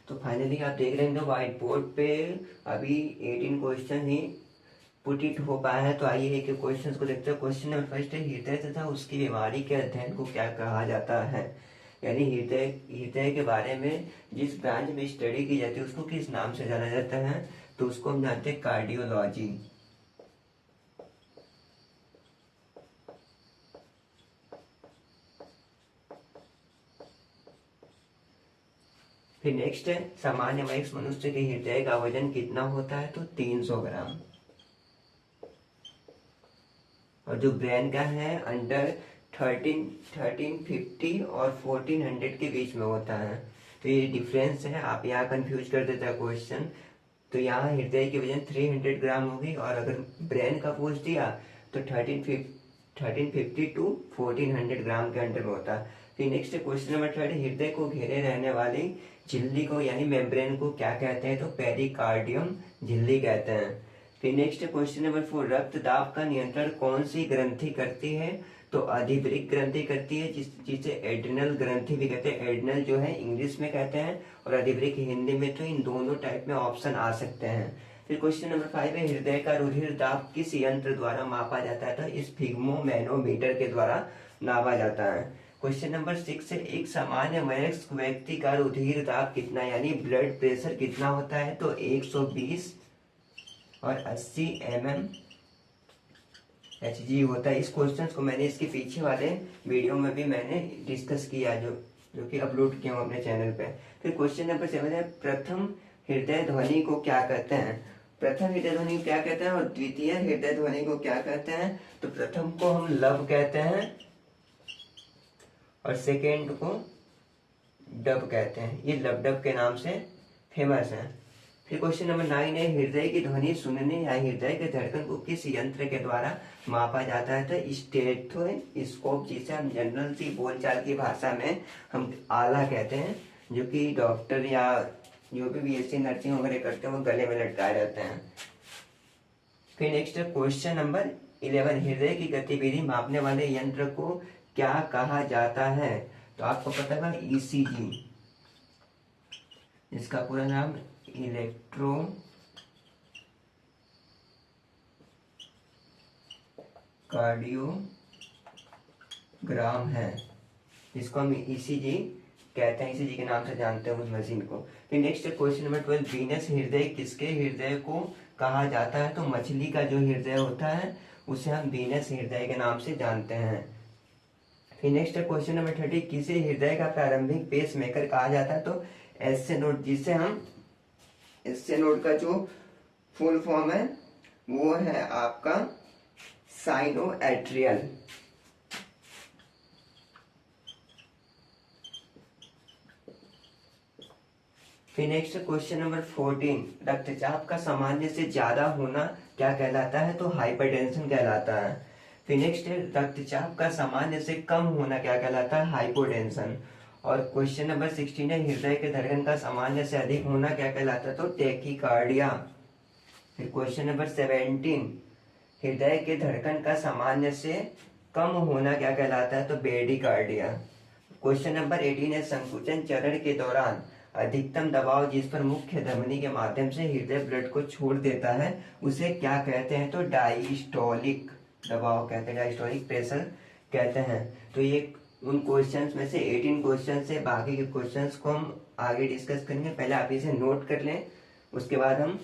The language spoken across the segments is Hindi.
तो फाइनली आप देख रहे हैं व्हाइट बोर्ड पे अभी 18 क्वेश्चन ही पुट इट हो पाया है। तो आइए एक क्वेश्चन को देखते हैं। क्वेश्चन नंबर फर्स्ट है, हृदय तथा उसकी बीमारी के अध्ययन को क्या कहा जाता है। यानी हृदय हृदय के बारे में जिस ब्रांच में स्टडी की जाती है उसको किस नाम से जाना जाता है, तो उसको हम जानते हैं कार्डियोलॉजी। फिर नेक्स्ट है, सामान्य वयस्क मनुष्य के हृदय का वजन कितना होता है, तो 300 ग्राम। और जो ब्रेन का है अंडर 1350 और 1400 के बीच में होता है। तो ये डिफरेंस है, आप यहाँ कंफ्यूज कर देता है क्वेश्चन। तो यहाँ हृदय की वजन 300 ग्राम होगी और अगर ब्रेन का पूछ दिया तो 1350 टू 1400 ग्राम के अंडर में होता है। फिर नेक्स्ट क्वेश्चन नंबर 3, हृदय को घेरे रहने वाली झिल्ली को यानी मेम्ब्रेन को क्या कहते हैं, तो पेरिकार्डियम झिल्ली कहते हैं। फिर नेक्स्ट क्वेश्चन नंबर 4, रक्त दाब का नियंत्रण कौन सी ग्रंथि करती है, तो अधिवृक्क ग्रंथि करती है, जिसे एड्रिनल ग्रंथि भी कहते हैं। एड्रिनल जो है इंग्लिश में कहते हैं और अधिवृक्क हिंदी में, तो इन दोनों टाइप में ऑप्शन आ सकते हैं। फिर क्वेश्चन नंबर 5 है, हृदय का रुधिर दाब किस यंत्र द्वारा मापा जाता है, तो इस स्फिग्मोमैनोमीटर के द्वारा नापा जाता है। क्वेश्चन नंबर 6 है, एक सामान्य वयस्क व्यक्ति का रुधिर दाब कितना यानी ब्लड प्रेशर कितना होता है, तो 120 और 80 mmHg होता है। इस क्वेश्चन को मैंने इसके पीछे वाले वीडियो में भी मैंने डिस्कस किया, जो कि अपलोड किया हूँ अपने चैनल पे। फिर क्वेश्चन नंबर 7 है, प्रथम हृदय ध्वनि को क्या कहते हैं। प्रथम हृदय ध्वनि को क्या कहते हैं और द्वितीय हृदय ध्वनि को क्या कहते हैं, तो प्रथम को हम लब कहते हैं और सेकेंड को डब कहते हैं। ये लब डब के नाम से फेमस है। फिर क्वेश्चन नंबर 9 है, हृदय की ध्वनि सुनने या हृदय के धड़कन को किस यंत्र के द्वारा मापा जाता है, तो स्टेथोस्कोप, जिसे हम जनरल सी बोलचाल की भाषा में हम आला कहते हैं, जो कि डॉक्टर या जो भी बीएससी नर्सिंग वगैरह करते हैं वो गले में लटकाए रहते हैं। फिर नेक्स्ट क्वेश्चन नंबर 11, हृदय की गतिविधि मापने वाले यंत्र को क्या कहा जाता है, तो आपको पता होगा ईसीजी, इसका पूरा नाम इलेक्ट्रोकार्डियोग्राम है। इसको हम ईसीजी कहते हैं, ईसीजी के नाम से जानते हैं उस मशीन को। फिर नेक्स्ट क्वेश्चन नंबर 12, वीनस हृदय किसके हृदय को कहा जाता है, तो मछली का जो हृदय होता है उसे हम वीनस हृदय के नाम से जानते हैं। फिर नेक्स्ट क्वेश्चन नंबर 30, किसे हृदय का प्रारंभिक पेस मेकर कहा जाता है, तो एसए नोड, जिसे हम एसए नोड का जो फुल फॉर्म है वो है आपका साइनो एट्रियल। फिर नेक्स्ट क्वेश्चन नंबर 14, रक्तचाप का सामान्य से ज्यादा होना क्या कहलाता है, तो हाइपरटेंशन कहलाता है। फिर नेक्स्ट रक्तचाप का सामान्य से कम होना क्या कहलाता है, हाइपोटेंशन। और क्वेश्चन नंबर 16 है, हृदय के धड़कन का सामान्य से अधिक होना क्या कहलाता है, तो टैकीकार्डिया। फिर क्वेश्चन नंबर 17, हृदय के धड़कन का सामान्य से कम होना क्या कहलाता है, तो बेडिकार्डिया। क्वेश्चन नंबर 18 है, संकुचन चरण के दौरान अधिकतम दबाव जिस पर मुख्य धमनी के माध्यम से हृदय ब्लड को छोड़ देता है उसे क्या कहते हैं, तो डायस्टोलिक दबाव कहते हैं, डायस्टोलिक प्रेशर कहते हैं। तो ये उन क्वेश्चंस में से 18 क्वेश्चन से बाकी के क्वेश्चंस को हम आगे डिस्कस करेंगे। पहले आप इसे नोट कर लें, उसके बाद हम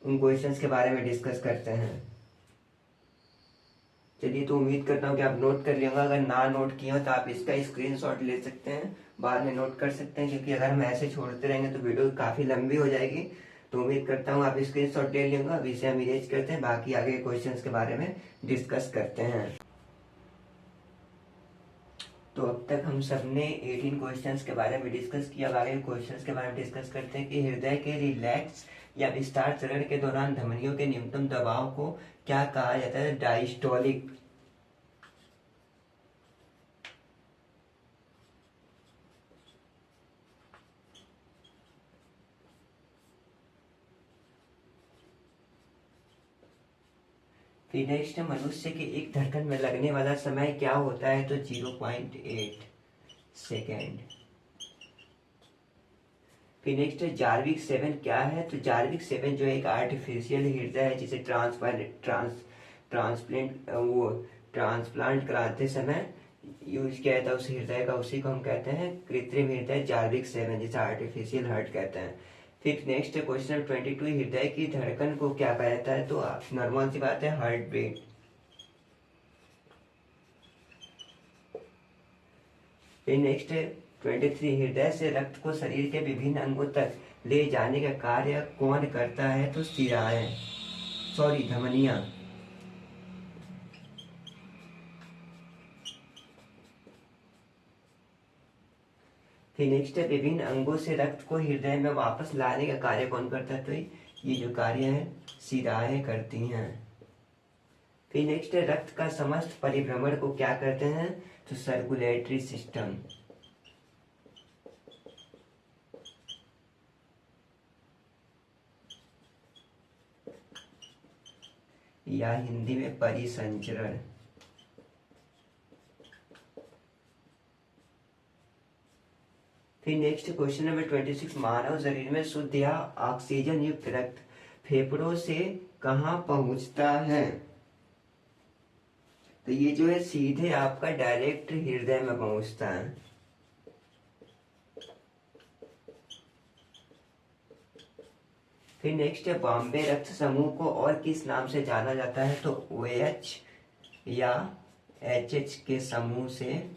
उन क्वेश्चंस के बारे में डिस्कस करते हैं। चलिए, तो उम्मीद करता हूँ कि आप नोट कर लिएगा। अगर ना नोट किया हो तो आप इसका स्क्रीनशॉट ले सकते हैं, बाद में नोट कर सकते हैं, क्योंकि अगर हम ऐसे छोड़ते रहेंगे तो वीडियो काफ़ी लंबी हो जाएगी। तो उम्मीद करता हूँ आप स्क्रीनशॉट ले लेंगे। अब इसे हम इरेज करते हैं, बाकी आगे क्वेश्चंस के बारे में डिस्कस करते हैं। तो अब तक हम सब ने 18 क्वेश्चंस के बारे में डिस्कस किया। अब आगे क्वेश्चंस के बारे में डिस्कस करते हैं कि हृदय के रिलैक्स या विस्तार चरण के दौरान धमनियों के न्यूनतम दबाव को क्या कहा जाता है, डायस्टोलिक। फिर नेक्स्ट, मनुष्य के एक धड़कन में लगने वाला समय क्या होता है, तो 0.8 सेकेंड। फिर नेक्स्ट है जार्विक 7 क्या है, तो जार्विक 7 जो है एक आर्टिफिशियल हृदय है जिसे ट्रांसप्लांट वो ट्रांसप्लांट कराते समय यूज किया जाता है उस हृदय का, उसी को हम कहते हैं कृत्रिम हृदय जार्विक 7 जिसे आर्टिफिशियल हार्ट कहते हैं। फिर नेक्स्ट क्वेश्चन नंबर 22, हृदय की धड़कन को क्या कहा जाता है, तो नॉर्मल सी बात है हार्ट बीट। फिर नेक्स्ट है 23, हृदय से रक्त को शरीर के विभिन्न अंगों तक ले जाने का कार्य कौन करता है, तो शिराएं सॉरी धमनियां। फिर नेक्स्ट है विभिन्न अंगों से रक्त को हृदय में वापस लाने का कार्य कौन करता है, तो ये जो कार्य है शिराएं करती हैं। फिर नेक्स्ट है रक्त का समस्त परिभ्रमण को क्या कहते हैं, तो सर्कुलेटरी सिस्टम या हिंदी में परिसंचरण। फिर नेक्स्ट क्वेश्चन नंबर 26, मानव शरीर में शुद्ध या ऑक्सीजन युक्त रक्त फेफड़ों से कहाँ पहुंचता है, तो ये जो है सीधे आपका डायरेक्ट हृदय में पहुंचता है। फिर नेक्स्ट है बॉम्बे रक्त समूह को और किस नाम से जाना जाता है, तो OH या HH के समूह से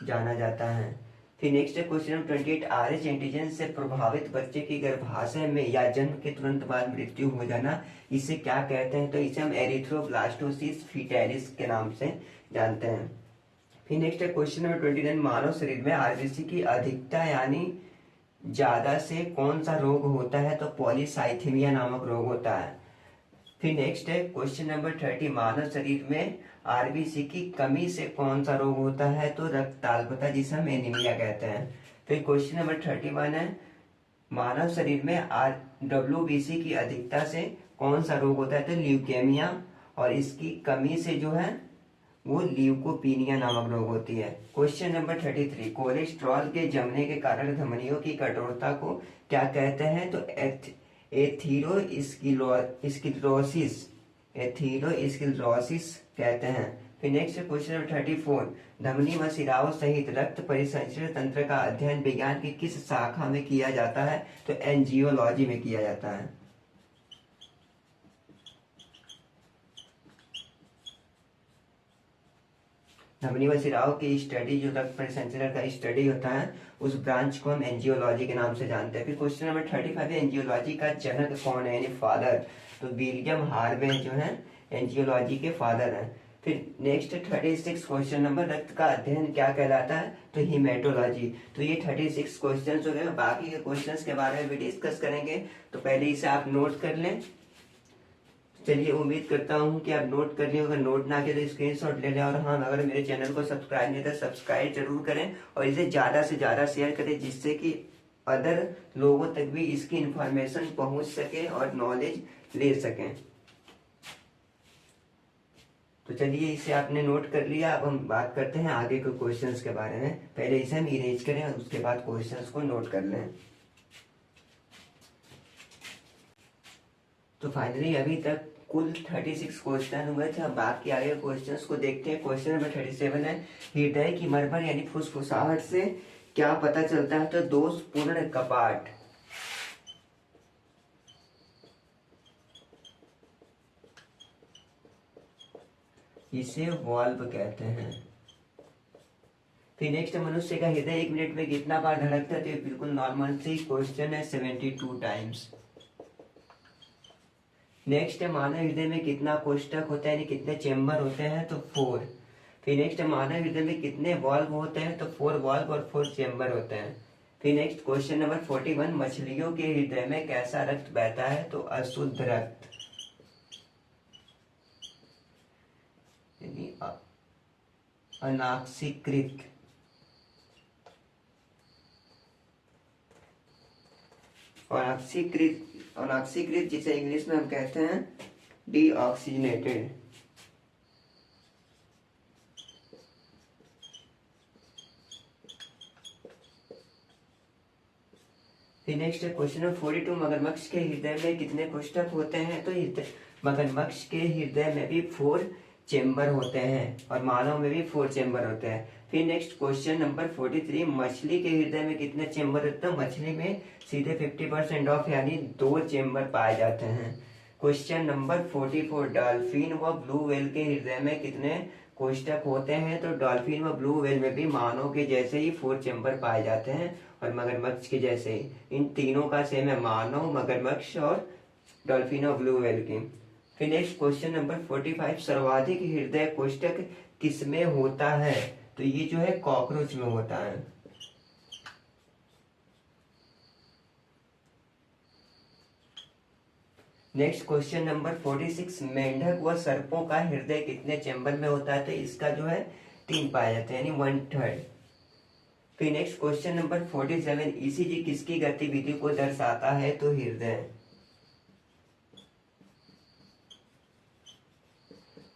जाना जाता है। फिर नेक्स्ट है क्वेश्चन नंबर 28, RH एंटीजन से प्रभावित बच्चे की गर्भाशय में या जन्म के तुरंत बाद मृत्यु हो जाना, इसे क्या कहते हैं, तो इसे हम एरिथ्रोब्लास्टोसिस फीटैलिस के नाम से जानते हैं। फिर नेक्स्ट है क्वेश्चन नंबर 29, मानव शरीर में RBC की अधिकता यानी ज्यादा से कौन सा रोग होता है, तो पॉलीसाइथेमिया नामक रोग होता है। फिर नेक्स्ट है क्वेश्चन नंबर 30, मानव शरीर में RBC की कमी से कौन सा रोग होता है, तो रक्तताल्पता जिसे हम एनीमिया कहते हैं। फिर क्वेश्चन नंबर 31 है, मानव शरीर में WBC की अधिकता से कौन सा रोग होता है, तो ल्यूकेमिया, और इसकी कमी से जो है वो ल्यूकोपीनिया नामक रोग होती है। क्वेश्चन नंबर 33, कोलेस्ट्रॉल के जमने के कारण धमनियों की कठोरता को क्या कहते हैं, तो एथीरोस्क्लेरोसिस कहते हैं। फिर नेक्स्ट क्वेश्चन नंबर 34, धमनी व सिराओं सहित रक्त परिसंचरण तंत्र का अध्ययन विज्ञान की किस शाखा में किया जाता है, तो एंजियोलॉजी में किया जाता है। धमनी व सिराओं की स्टडी, जो रक्त परिसंचरण का स्टडी होता है, उस ब्रांच को हम एंजियोलॉजी के नाम से जानते हैं। फिर क्वेश्चन नंबर 35, एंजियोलॉजी का जनक कौन है, यानी फादर, तो विलियम हार्वे जो है एंजियोलॉजी के फादर हैं। फिर नेक्स्ट 36 क्वेश्चन नंबर, रक्त का अध्ययन क्या कहलाता है, तो हीमेटोलॉजी। तो ये 36 क्वेश्चन हो गए। बाकी के क्वेश्चन के बारे में भी डिस्कस करेंगे, तो पहले इसे आप नोट कर लें। चलिए, उम्मीद करता हूँ कि आप नोट कर लिए, अगर नोट ना किया तो स्क्रीनशॉट ले लें। और हाँ, अगर मेरे चैनल को सब्सक्राइब नहीं तो सब्सक्राइब जरूर करें और इसे ज़्यादा से ज़्यादा शेयर करें, जिससे कि अदर लोगों तक भी इसकी इंफॉर्मेशन पहुँच सके और नॉलेज ले सकें। तो चलिए, इसे आपने नोट कर लिया। अब हम बात करते हैं आगे के क्वेश्चंस के बारे में। पहले इसे हम इरेज करें और उसके बाद क्वेश्चंस को नोट कर लें। तो फाइनली अभी तक कुल 36 क्वेश्चन हुए थे। अब बाकी आगे क्वेश्चंस को देखते हैं। क्वेश्चन नंबर 37 है, हृदय की मरमर यानी फुसफुसाहट से क्या पता चलता है, तो दोषपूर्ण कपाट। इसे वाल्व कहते हैं। फिर नेक्स्ट, मनुष्य का हृदय 1 मिनट में कितना बार धड़कता है, तो बिल्कुल नॉर्मल सी क्वेश्चन है, 72 टाइम्स। नेक्स्ट है, मानव हृदय में कितना कोष्ठक होता है, यानी कितने चेम्बर होते हैं, तो 4। फिर नेक्स्ट है, मानव हृदय में कितने वाल्व होते हैं, तो 4 वाल्व और 4 चेम्बर होते हैं। फिर नेक्स्ट क्वेश्चन नंबर 41, मछलियों के हृदय में कैसा रक्त बहता है, तो अशुद्ध रक्त, यानी अनाक्सीकृत। अनाक्सीकृत जिसे इंग्लिश में हम कहते हैं डीऑक्सीजनेटेड। फिर नेक्स्ट है क्वेश्चन नंबर 42, मगरमच्छ के हृदय में कितने कोष्ठक होते हैं? तो मगरमच्छ के हृदय में भी 4 चेम्बर होते हैं और मानव में भी 4 चेम्बर होते हैं। फिर नेक्स्ट क्वेश्चन नंबर 43, मछली के हृदय में कितने चेम्बर होते हैं? मछली में सीधे 50% ऑफ यानी 2 चेम्बर पाए जाते हैं। क्वेश्चन नंबर 44, डॉल्फिन व ब्लू व्हेल के हृदय में कितने कोष्ठक होते हैं? तो डॉल्फिन व ब्लू व्हेल में भी मानव के जैसे ही 4 चेम्बर पाए जाते हैं और मगरमच्छ के जैसे ही। इन तीनों का सेम है, मानव, मगरमच्छ और डॉल्फिन और ब्लू व्हेल की। फिर नेक्स्ट क्वेश्चन नंबर 45, सर्वाधिक हृदय कोष्ठक किसमें होता है? तो ये जो है कॉकरोच में होता है। नेक्स्ट क्वेश्चन नंबर 46, मेंढक व सर्पों का हृदय कितने चेम्बर में होता है? तो इसका जो है 3 पाए जाते हैं यानी 1/3। फिर नेक्स्ट क्वेश्चन नंबर 47, ईसीजी किसकी गतिविधि को दर्शाता है? तो हृदय,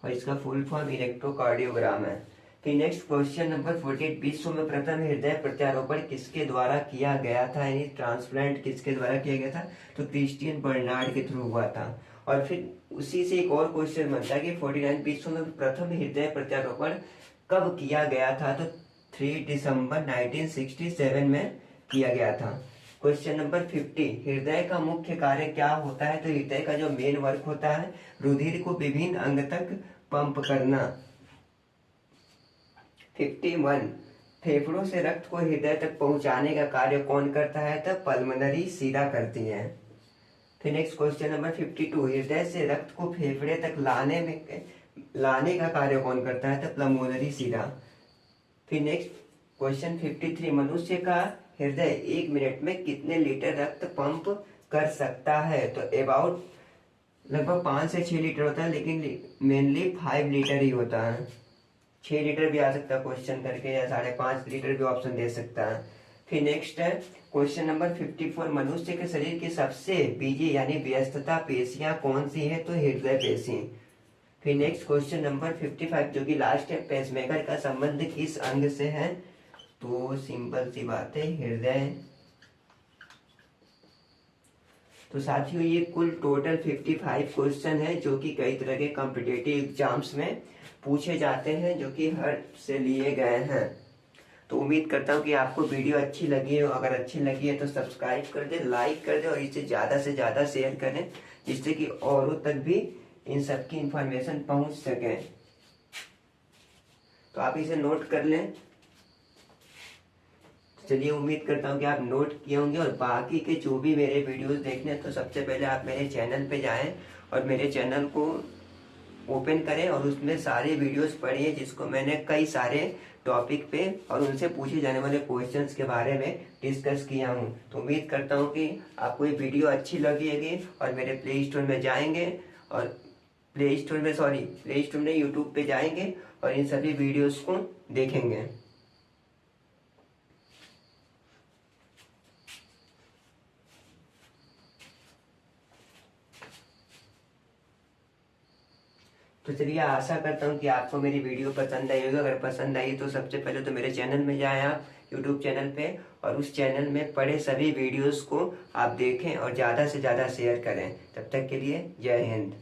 और इसका फुल फॉर्म इलेक्ट्रोकार्डियोग्राम है। फिर नेक्स्ट क्वेश्चन नंबर 48, विश्व में प्रथम हृदय प्रत्यारोपण किसके द्वारा किया गया था यानी ट्रांसप्लांट किसके द्वारा किया गया था? तो क्रिस्टियन बर्नार्ड के थ्रू हुआ था। और फिर उसी से एक और क्वेश्चन बनता है कि 49, विश्व में प्रथम हृदय प्रत्यारोपण कब किया गया था? तो 3 दिसंबर 1967 में किया गया था। क्वेश्चन नंबर 50, हृदय का मुख्य कार्य क्या होता है? तो हृदय का जो मेन वर्क होता है रुधिर को विभिन्न अंग तक पंप करना। 51, फेफड़ों से रक्त को हृदय तक पहुंचाने का कार्य कौन करता है? तो पल्मोनरी शिरा करती है। फिर नेक्स्ट क्वेश्चन नंबर 52, हृदय से रक्त को फेफड़े तक लाने का कार्य कौन करता है? तो पल्मोनरी शिरा। फिर नेक्स्ट क्वेश्चन 53, मनुष्य का हृदय 1 मिनट में कितने लीटर रक्त पंप कर सकता है? तो अबाउट लगभग 5 से 6 लीटर होता है, लेकिन मेनली 5 लीटर ही होता है। 6 लीटर भी आ सकता है क्वेश्चन करके, या 5.5 लीटर भी ऑप्शन दे सकता है। फिर नेक्स्ट है क्वेश्चन नंबर 54, मनुष्य के शरीर की सबसे बिजी यानी व्यस्तता पेशियां कौन सी है? तो हृदय पेशी। फिर नेक्स्ट क्वेश्चन नंबर 55 जो कि लास्ट है, पेसमेकर का संबंध किस अंग से है? तो सिंपल सी बात है, हृदय। तो साथियों ये कुल टोटल 55 क्वेश्चन है जो कि कई तरह के कॉम्पिटिटिव एग्जाम्स में पूछे जाते हैं, जो कि हर से लिए गए हैं। तो उम्मीद करता हूँ कि आपको वीडियो अच्छी लगी हो। अगर अच्छी लगी है तो सब्सक्राइब कर दे, लाइक कर दे और इसे ज़्यादा से ज़्यादा शेयर करें, जिससे कि औरों तक भी इन सब की इंफॉर्मेशन पहुँच सके। तो आप इसे नोट कर लें। चलिए, उम्मीद करता हूँ कि आप नोट किए होंगे। और बाकी के जो भी मेरे वीडियोस देखने हैं तो सबसे पहले आप मेरे चैनल पे जाएं और मेरे चैनल को ओपन करें और उसमें सारे वीडियोस पढ़िए, जिसको मैंने कई सारे टॉपिक पे और उनसे पूछे जाने वाले क्वेश्चंस के बारे में डिस्कस किया हूँ। तो उम्मीद करता हूँ कि आपको ये वीडियो अच्छी लगेगी और मेरे प्ले स्टोर में जाएंगे और प्ले स्टोर में यूट्यूब पे जाएंगे और इन सभी वीडियोस को देखेंगे। तो चलिए, आशा करता हूँ कि आपको मेरी वीडियो पसंद आई होगी। अगर पसंद आई तो सबसे पहले तो मेरे चैनल में जाएं आप, यूट्यूब चैनल पे, और उस चैनल में पड़े सभी वीडियोस को आप देखें और ज़्यादा से ज़्यादा शेयर करें। तब तक के लिए जय हिंद।